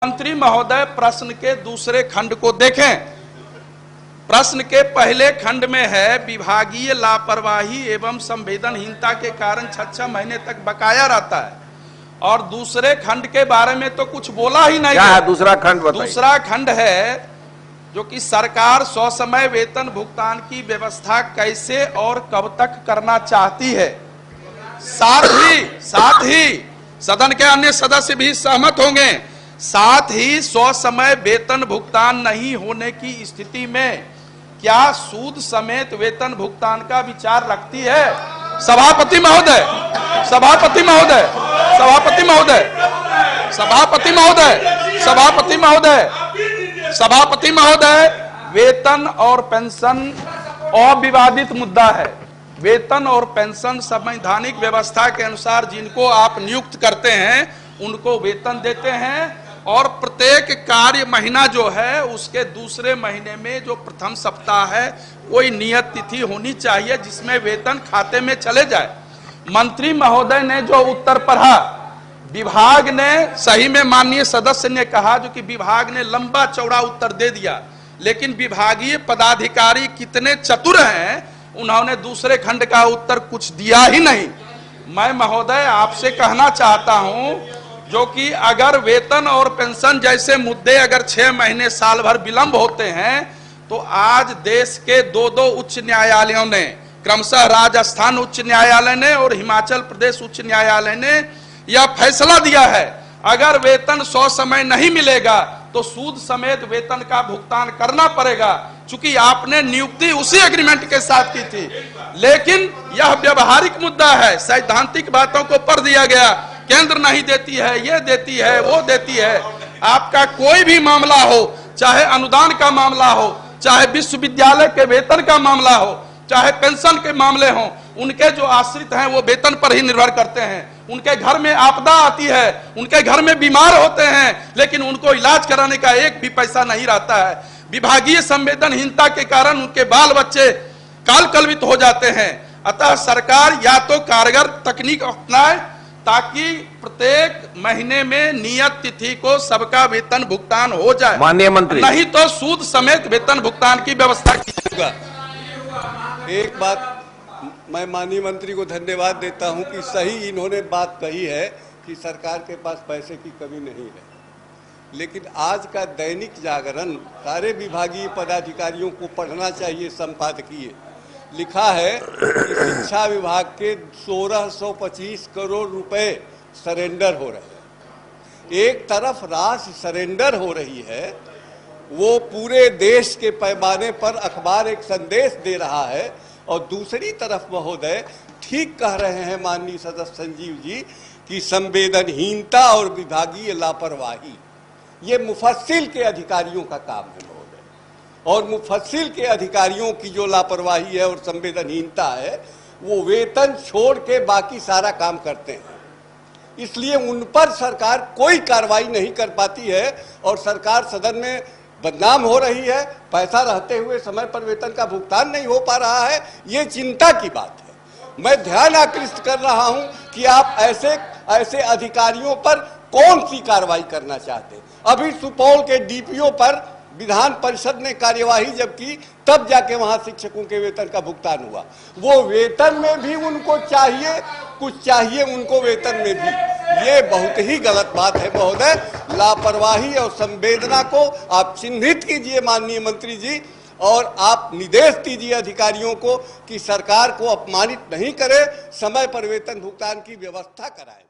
मंत्री महोदय प्रश्न के दूसरे खंड को देखें। प्रश्न के पहले खंड में है विभागीय लापरवाही एवं संवेदनहीनता के कारण 6 महीने तक बकाया रहता है, और दूसरे खंड के बारे में तो कुछ बोला ही नहीं। क्या है दूसरा खंड बताइए। दूसरा खंड है जो कि सरकार ससमय वेतन भुगतान की व्यवस्था कैसे और कब तक करना चाहती है। साथ ही सदन के अन्य सदस्य भी सहमत होंगे। साथ ही ससमय वेतन भुगतान नहीं होने की स्थिति में क्या सूद समेत वेतन भुगतान का विचार रखती है। सभापति महोदय, सभापति महोदय, सभापति महोदय, सभापति महोदय, सभापति महोदय, सभापति महोदय, वेतन और पेंशन अविवादित मुद्दा है। वेतन और पेंशन संवैधानिक व्यवस्था के अनुसार जिनको आप नियुक्त करते हैं उनको वेतन देते हैं, और प्रत्येक कार्य महीना जो है उसके दूसरे महीने में जो प्रथम सप्ताह है कोई नियत तिथि होनी चाहिए जिसमें वेतन खाते में चले जाए। मंत्री महोदय ने जो उत्तर पढ़ा, विभाग ने सही में माननीय सदस्य ने कहा जो कि विभाग ने लंबा चौड़ा उत्तर दे दिया, लेकिन विभागीय पदाधिकारी कितने चतुर हैं, उन्होंने दूसरे खंड का उत्तर कुछ दिया ही नहीं। मैं महोदय आपसे कहना चाहता हूं जो कि अगर वेतन और पेंशन जैसे मुद्दे अगर 6 महीने साल भर विलंब होते हैं तो आज देश के दो उच्च न्यायालयों ने, क्रमशः राजस्थान उच्च न्यायालय ने और हिमाचल प्रदेश उच्च न्यायालय ने यह फैसला दिया है, अगर वेतन ससमय नहीं मिलेगा तो सूद समेत वेतन का भुगतान करना पड़ेगा। चूंकि आपने नियुक्ति उसी एग्रीमेंट के साथ की थी, लेकिन यह व्यवहारिक मुद्दा है, सैद्धांतिक बातों को पढ़ दिया गया। केंद्र नहीं देती है, ये देती है, वो देती है। आपका कोई भी मामला हो, चाहे अनुदान का मामला हो, चाहे विश्वविद्यालय के वेतन का मामला हो, चाहे पेंशन के मामले हो, उनके जो आश्रित हैं वो वेतन पर ही निर्भर करते हैं। उनके घर में आपदा आती है, उनके घर में बीमार होते हैं, लेकिन उनको इलाज कराने का एक भी पैसा नहीं रहता है। विभागीय संवेदनहीनता के कारण उनके बाल बच्चे कालकलवित हो जाते हैं। अतः सरकार या तो कारगर तकनीक अपनाए ताकि प्रत्येक महीने में नियत तिथि को सबका वेतन भुगतान हो जाए, माननीय मंत्री, नहीं तो सूद समेत वेतन भुगतान की व्यवस्था कीजिएगा। एक बात मैं माननीय मंत्री को धन्यवाद देता हूं कि सही इन्होंने बात कही है कि सरकार के पास पैसे की कमी नहीं है, लेकिन आज का दैनिक जागरण सारे विभागीय पदाधिकारियों को पढ़ना चाहिए। संपादकीय लिखा है कि शिक्षा विभाग के 1625 करोड़ रुपए सरेंडर हो रहे हैं। एक तरफ राशि सरेंडर हो रही है, वो पूरे देश के पैमाने पर अखबार एक संदेश दे रहा है, और दूसरी तरफ महोदय ठीक कह रहे हैं माननीय सदस्य संजीव जी कि संवेदनहीनता और विभागीय लापरवाही ये मुफस्सिल के अधिकारियों का काम है महोदय, और मुफस्सिल के अधिकारियों की जो लापरवाही है और संवेदनहीनता है वो वेतन छोड़ के बाकी सारा काम करते हैं। इसलिए उन पर सरकार कोई कार्रवाई नहीं कर पाती है और सरकार सदन में बदनाम हो रही है। पैसा रहते हुए समय पर वेतन का भुगतान नहीं हो पा रहा है, ये चिंता की बात है। मैं ध्यान आकृष्ट कर रहा हूं कि आप ऐसे अधिकारियों पर कौन सी कार्रवाई करना चाहते हैं। अभी सुपौल के डीपीओ पर विधान परिषद ने कार्यवाही जब की तब जाके वहां शिक्षकों के वेतन का भुगतान हुआ। वो वेतन में भी उनको चाहिए, कुछ चाहिए उनको वेतन में भी। ये बहुत ही गलत बात है महोदय। लापरवाही और संवेदना को आप चिन्हित कीजिए माननीय मंत्री जी, और आप निर्देश दीजिए अधिकारियों को कि सरकार को अपमानित नहीं करे, समय पर वेतन भुगतान की व्यवस्था कराए।